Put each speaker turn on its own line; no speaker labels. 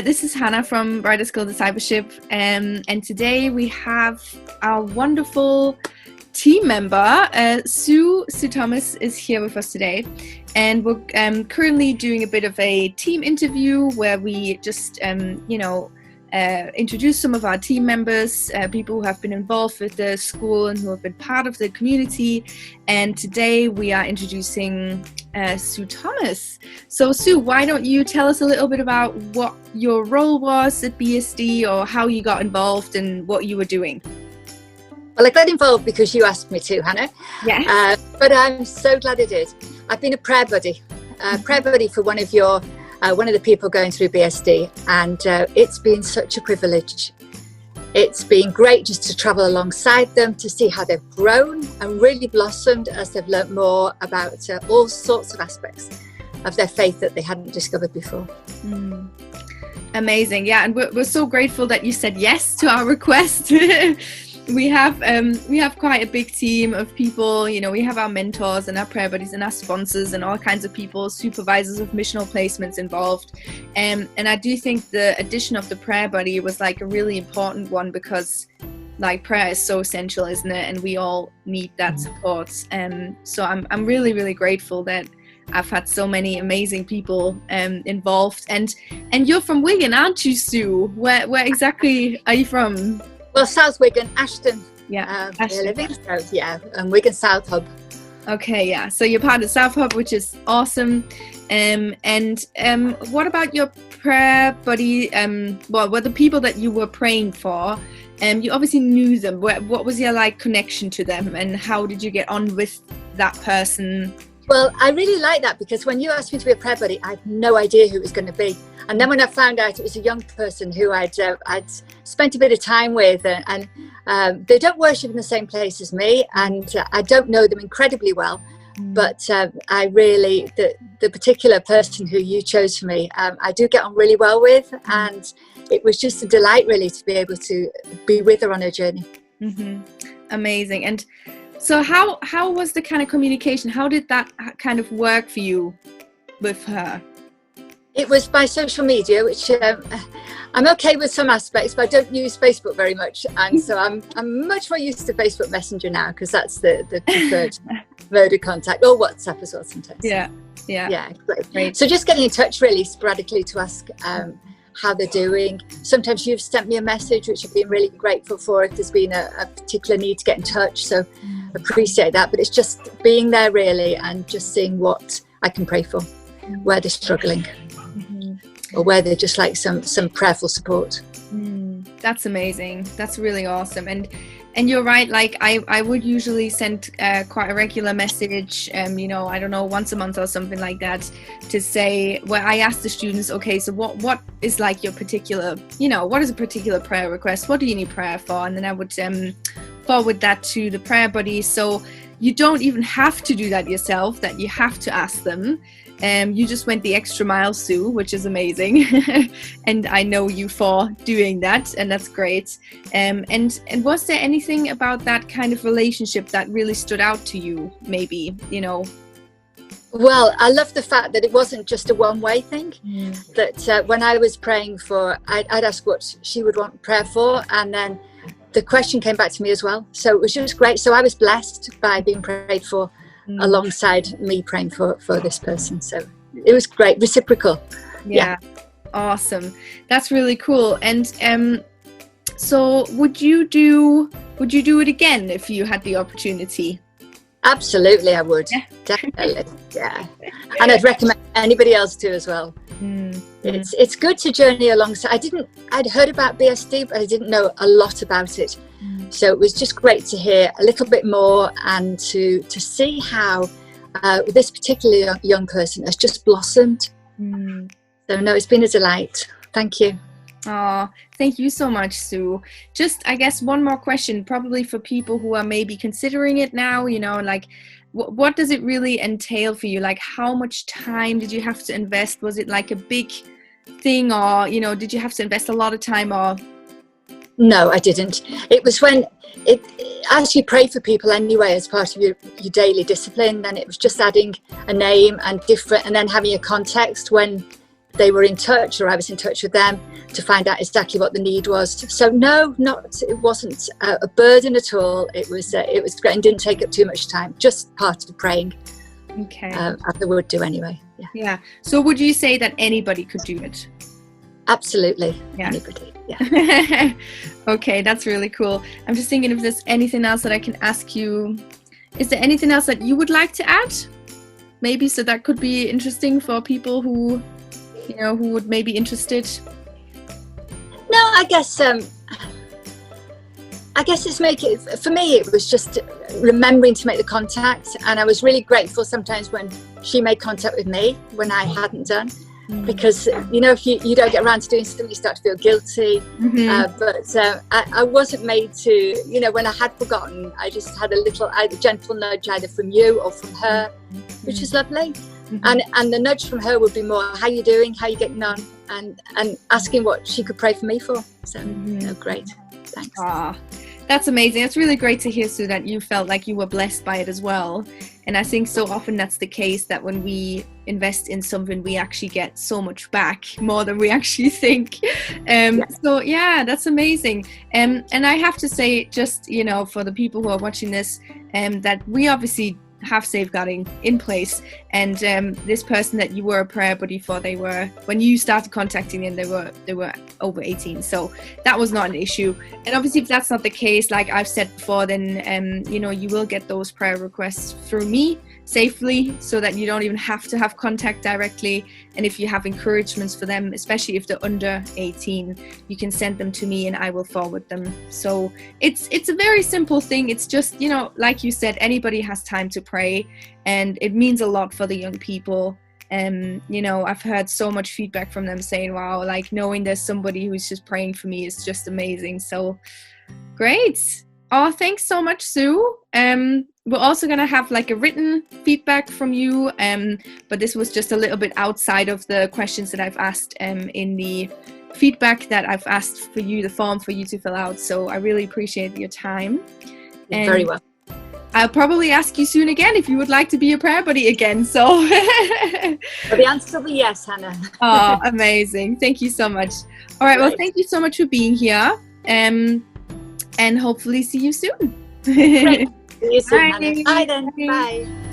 This is Hannah from Brighter School Discipleship, and today we have our wonderful team member, Sue Thomas is here with us today, and we're currently doing a bit of a team interview where we just, introduce some of our team members, people who have been involved with the school and who have been part of the community. And today we are introducing Sue Thomas. So Sue, why don't you tell us a little bit about what your role was at BSD, or how you got involved and what you were doing?
Well, I got involved because you asked me to, Hannah.
Yes.
But I'm so glad I did. I've been a prayer buddy for one of the people going through BSD, and it's been such a privilege. It's been great just to travel alongside them, to see how they've grown and really blossomed as they've learnt more about all sorts of aspects of their faith that they hadn't discovered before.
Amazing. Yeah, and we're so grateful that you said yes to our request. We have quite a big team of people. You know, we have our mentors and our prayer buddies and our sponsors and all kinds of people, supervisors of missional placements involved. And I do think the addition of the prayer buddy was like a really important one, because like prayer is so essential, isn't it? And we all need that support. So I'm really, really grateful that I've had so many amazing people involved. And you're from Wigan, aren't you, Sue? Where exactly are you from?
Well, South Wigan, Ashton.
Yeah,
Ashton. Living, so, yeah, and Wigan South Hub.
Okay, yeah. So you're part of South Hub, which is awesome. And what about your prayer buddy? Were the people that you were praying for? You obviously knew them. What was your connection to them, and how did you get on with that person?
Well, I really like that, because when you asked me to be a prayer buddy, I had no idea who it was going to be. And then when I found out it was a young person who I'd spent a bit of time with, and they don't worship in the same place as me, and I don't know them incredibly well, but I really, the particular person who you chose for me, I do get on really well with, and it was just a delight really to be able to be with her on her journey.
Amazing. And so how was the kind of communication? How did that kind of work for you with her?
It was by social media, which I'm okay with some aspects, but I don't use Facebook very much. And so I'm much more used to Facebook Messenger now, because that's the preferred mode of contact, or WhatsApp as well sometimes.
Yeah,
great. So just getting in touch really sporadically to ask how they're doing. Sometimes you've sent me a message, which I've been really grateful for if there's been a particular need to get in touch. So appreciate that. But it's just being there really, and just seeing what I can pray for, where they're struggling, or where they're just like some prayerful support.
That's amazing. That's really awesome. And you're right, I would usually send quite a regular message, I don't know, once a month or something like that, to say, where I ask the students, okay, so what is like your particular, what is a particular prayer request? What do you need prayer for? And then I would forward that to the prayer buddy. So you don't even have to do that yourself, that you have to ask them. You just went the extra mile, Sue, which is amazing. And I know you for doing that, and that's great. And was there anything about that kind of relationship that really stood out to you, maybe,
Well, I love the fact that it wasn't just a one-way thing, that when I was praying for, I'd ask what she would want prayer for, and then the question came back to me as well. So it was just great. So I was blessed by being prayed for alongside me praying for this person. So it was great, reciprocal.
Yeah. Awesome. That's really cool. And so would you do it again if you had the opportunity? Absolutely,
I would. Yeah. Definitely. Yeah. And I'd recommend anybody else to as well. It's good to journey alongside. I'd heard about BSD, but I didn't know a lot about it. So it was just great to hear a little bit more, and to see how this particular young person has just blossomed. So no, it's been a delight. Thank you.
Oh, thank you so much, Sue. Just, I guess, one more question, probably for people who are maybe considering it now, what does it really entail for you? Like, how much time did you have to invest? Was it like a big thing, or, did you have to invest a lot of time, or?
No, I didn't. It was when as you pray for people anyway, as part of your daily discipline, then it was just adding a name and then having a context when they were in touch, or I was in touch with them to find out exactly what the need was. So no, it wasn't a burden at all. It was great and didn't take up too much time. Just part of praying.
Okay.
As I would do anyway. Yeah.
Yeah. So would you say that anybody could do it?
Absolutely.
Yeah.
Anybody. Yeah.
Okay, that's really cool. I'm just thinking if there's anything else that I can ask you. Is there anything else that you would like to add? Maybe, so that could be interesting for people who, who would maybe interested.
No, I guess it's for me, it was just remembering to make the contact, and I was really grateful sometimes when she made contact with me when I hadn't done, because if you don't get around to doing something, you start to feel guilty. But I wasn't made to, when I had forgotten, I just had a gentle nudge either from you or from her, which is lovely. And the nudge from her would be more, how you doing, how you getting on, and asking what she could pray for me for. So great, thanks.
That's amazing. It's really great to hear, Sue, that you felt like you were blessed by it as well. And I think so often that's the case, that when we invest in something, we actually get so much back, more than we actually think. So yeah, that's amazing. And I have to say, just, for the people who are watching this, that we obviously have safeguarding in place, and this person that you were a prayer buddy for, when you started contacting them, they were over 18, so that was not an issue. And obviously, if that's not the case, like I've said before, then you will get those prayer requests through me safely, so that you don't even have to have contact directly. And if you have encouragements for them, especially if they're under 18, you can send them to me and I will forward them. So it's a very simple thing. It's just, like you said, anybody has time to pray, and it means a lot for the young people. I've heard so much feedback from them saying, wow, like knowing there's somebody who's just praying for me is just amazing. So great. Oh, thanks so much, Sue. We're also going to have like a written feedback from you, but this was just a little bit outside of the questions that I've asked in the feedback that I've asked for you, the form for you to fill out. So I really appreciate your time.
You're very well.
I'll probably ask you soon again if you would like to be a prayer buddy again. So
well, the answer will be yes, Hannah.
Oh, amazing. Thank you so much. All right. Well, thank you so much for being here. And hopefully see you soon.
Great. See you soon,
Bye.
Hannah. Bye then. Bye.